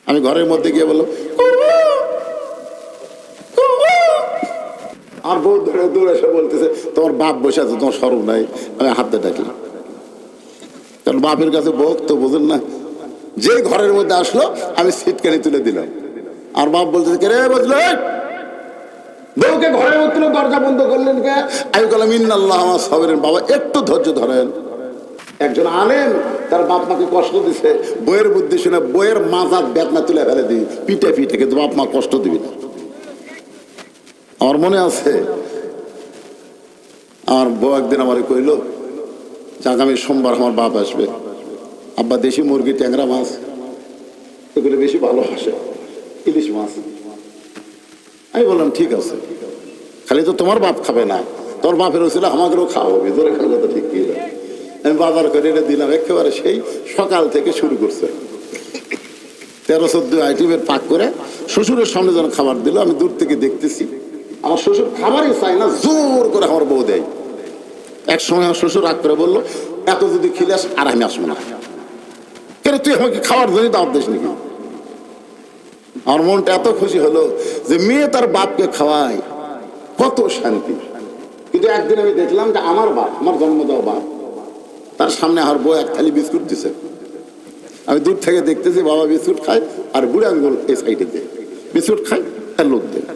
আমি ঘরের মধ্যে গিয়ে বললাম আর বউ ধরে দূরে এসে বলতেছে তোমার বাপ বসে আছে, তোমার সরম নাই। আমি হাতে ডাকলাম, কারণ বাপের কাছে বউ তো বোঝেন না। যে ঘরের মধ্যে আসলো আমি সিটকানি তুলে দিলাম, আর বাপ বলতেছে কে রে বুঝলো, বউকে ঘরের মধ্যে দরজা বন্ধ করলেন কে? আমি বললাম ইন্নাল্লাহ আমার সবরেন। বাবা একটু ধৈর্য ধরেন। একজন আলেম তার বাপ মাকে কষ্ট দিছে, বইয়ের বুদ্ধি শুনে বইয়ের মাজার বেদনা তুলে ফেলে দিই পিঠে পিঠে, কিন্তু বাপ মা কষ্ট দিবি না। আমার মনে আছে আমার বউ একদিন আমার কইল যে আগামী সোমবার আমার বাপ আসবে, আব্বা দেশি মুরগি ট্যাংরা মাছ এগুলো বেশি ভালোবাসে, ইলিশ মাছ। আমি বললাম ঠিক আছে, খালি তো তোমার বাপ খাবে না, তোর বাপের ছিল আমাদেরও খাওয়াবে, ধরে খাওয়া তো ঠিক কি। আমি বাজার করে এটা দিলাম, একেবারে সেই সকাল থেকে শুরু করছে 13-14 আইটেমের পাক করে শ্বশুরের সামনে যেন খাবার দিল। আমি দূর থেকে দেখতেছি, আমার শ্বশুর খাবারই চাই না, জোর করে আমার বউ দেয়। এক সময় আমার শ্বশুর রাগ করে বললো এত যদি খিলাস আর আমি আসবো না। কেন তুই আমাকে খাবার জন্য দাওয়াত দিস নাকি? আমার মনটা এত খুশি হলো যে মেয়ে তার বাপকে খাওয়ায়, কত শান্তি। কিন্তু একদিন আমি দেখলাম যে আমার বাপ, আমার জন্ম দেওয়া বাপ, তার সামনে আমার বউ এক থালি বিস্কুট দিছে। আমি দূর থেকে দেখতেছি বাবা বিস্কুট খায় আর বুড়ে আঙ্গুল এই সাইডে দেয়, বিস্কুট খায় আর লোক দেয়।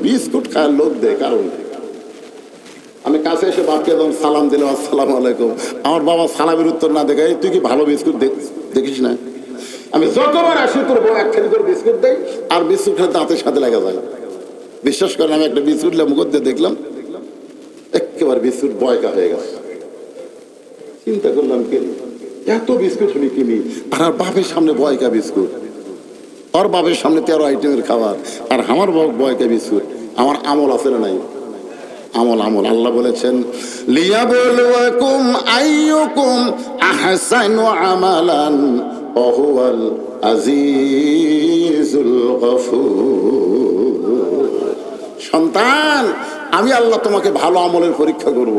বিস্কুট খায় লোক দেয় কারণ। আমি কাছে এসে বাপকে যখন সালাম দিলাম আসসালামু আলাইকুম, আমার বাবা সালামের উত্তর না দেখে তুই কি ভালো বিস্কুট দেখিস না? আমি যতবার আসি তোর বউ একখানি করে বিস্কুট দেয় আর বিস্কুট খেলে দাঁতের সাথে লাগা যায়। বিশ্বাস করেন আমি একটা বিস্কুট মুখ দিয়ে দেখলাম একেবারে বিস্কুট বয়কা হয়ে গেছে। চিন্তা করলাম কি এত বিস্কুট হলি কিনি, আর বাপের সামনে বয়কা বিস্কুট, আর বাপের সামনে 13 আইটেমের খাবার, আর আমার বয়কা বিস্কুট। আমার আমল আছে না নাই? আমল আমল। আল্লাহ বলেছেন লিয়াবলুয়াকুম আইয়ুকুম আহসানু আমালান ওয়া হুয়াল আজিজুল গফুর। সন্তান, আমি আল্লাহ তোমাকে ভালো আমলের পরীক্ষা করব।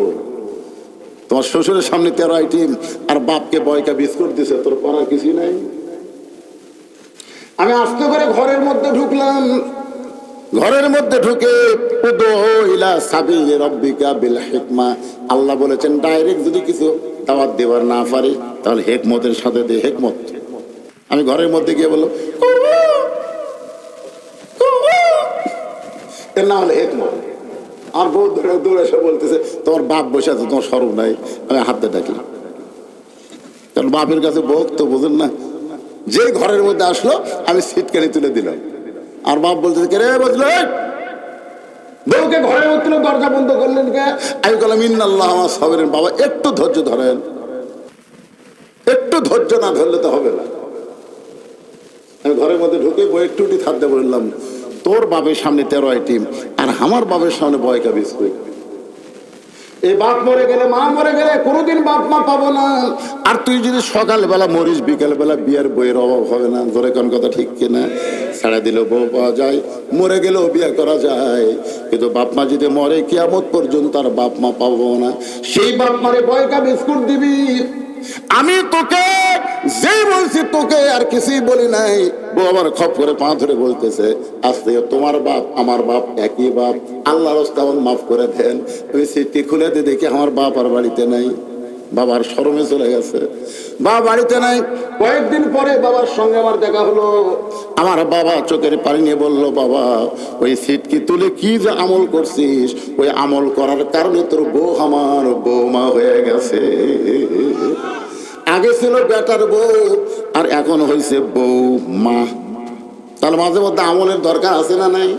তোমার শ্বশুরের সামনে 13 আইটেম আর বাপকে বয়কা বিস্কুট দিছে, তোর করার কিছুই নাই। আমি আস্তে করে ঘরের মধ্যে ঢুকলাম। ঘরের মধ্যে ঢুকে আল্লাহ বলেছেন ডাইরেক্ট যদি কিছু দাওয়াত দেবার না পারি তাহলে হেকমতের সাথে দে হেকমত। আমি ঘরের মধ্যে গিয়ে বললাম এর নাম হলো হেকমত। আর বউ ধরে দৌড়ে এসে বলতেছে তোমার বাপ বসে আছে, তোমার সরম নাই। আমি হাতে ডাকলাম, কারণ বাপের কাছে বউ তো বোঝেন না। যে ঘরের মধ্যে আসলো আমি সিটকানি তুলে দিলাম, আর বাপ বলতেছে কে রে বুঝলো, বউকে ঘরের মধ্যে দরজা বন্ধ করলেন কে? আমি বললাম ইন্নাল্লাহ আমার সবরেন। বাবা একটু ধৈর্য ধরেন, একটু ধৈর্য না ধরলে তো হবে না। আমি ঘরের মধ্যে ঢুকে বউ একটু থাকতে বললাম তোর বাপের সামনে 13 আইটেম আর আমার বাপের সামনে বয়কা বিস্কুট। এই বাপ মরে গেলে মা মরে গেলে কোনোদিন বাপ মা পাবো না। আর তুই যদি সকালবেলা মরিস বিকালবেলা বিয়ের বইয়ের অভাব হবে না। ধরে কোন কথা ঠিক কিনা? ছাড়া দিলেও বউ পাওয়া যায়, মরে গেলেও বিয়ে করা যায়, কিন্তু বাপ মা যদি মরে কিয়ামত পর্যন্ত আর বাপ মা পাবো না। সেই বাপ মারে বয়কা বিস্কুট দিবি। আমি তোকে যেই বলছি তোকে আর কিছুই বলি নাই। বউ আবার খপ করে পা ধরে বলতেছে আজ থেকে তোমার বাপ আমার বাপ একই বাপ, আল্লাহর রাস্তায় আমাকে মাফ করে দেন। আমি সিটটি খুলে দিয়ে দেখি আমার বাপ আর বাড়িতে নাই। বাবার শরমে চলে গেছে, বাবা বাড়িতে নাই। কয়েকদিন পরে বাবার সঙ্গে আমার দেখা হলো। আমার বাবা চোখের পানি নিয়ে বললো বাবা ওই সিটকি তুলে কি যে আমল করছিস, ওই আমল করার কারণে তোর বউ আমার বৌমা হয়ে গেছে। আগে ছিল বেটার বউ আর এখন হয়েছে বউ মা। তাহলে মাঝে মধ্যে আমলের দরকার আছে না নাই?